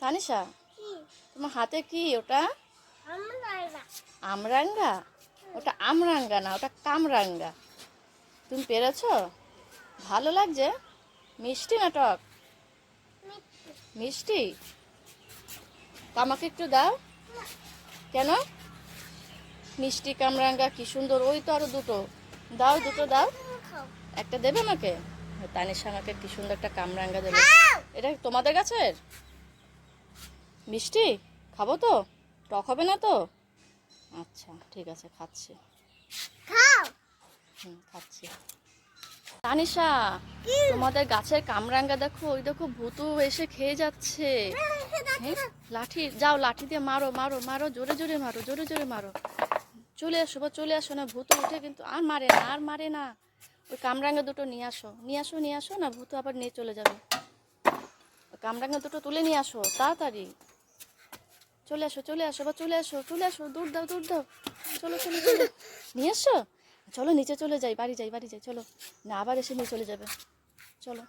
তানিশা, তোমার হাতে কি ওটা? আমরাঙ্গা? ওটা আমরাঙ্গা না, ওটা কামরাঙ্গা। তুমি পেরেছো? ভালো লাগছে? মিষ্টি না টক? মিষ্টি। আমাকে একটু দাও। কেন? মিষ্টি কামরাঙ্গা কি সুন্দর, ওই তো আরো দুটো দাও, দুটো দাও। একটা দেবে আমাকে? তানিশা আমাকে কি সুন্দর একটা কামরাঙ্গা দেবে। এটা তোমাদের গাছের মিষ্টি? খাবো তো? টক হবে না তো? আচ্ছা ঠিক আছে, খাচ্ছি। খাচ্ছি। তানিশা, তোমাদের গাছের কামরাঙ্গা দেখো, ওই দেখো ভূতু এসে খেয়ে যাচ্ছে। লাঠি, যাও লাঠি দিয়ে মারো মারো মারো, জোরে জোরে মারো, জোরে জোরে মারো। চলে আসো বা চলে আসো না, ভূতু উঠে কিন্তু আর মারে না, আর মারে না। ওই কামরাঙ্গা দুটো নিয়ে আসো, নিয়ে আসো, নিয়ে আসো না, ভূতু আবার নিয়ে চলে যাবে। ওই কামরাঙ্গা দুটো তুলে নিয়ে আসো তাড়াতাড়ি। চলে আসো, চলে আসো বা চলে আসো, চলে আসো, দৌড় দাও, দৌড় দাও। চলো চলো চলো, নিয়ে এসো। চলো নিচে চলে যাই, বাড়ি যাই, বাড়ি যাই, চলো। না আবার এসে নিয়ে চলে যাবে। চলো।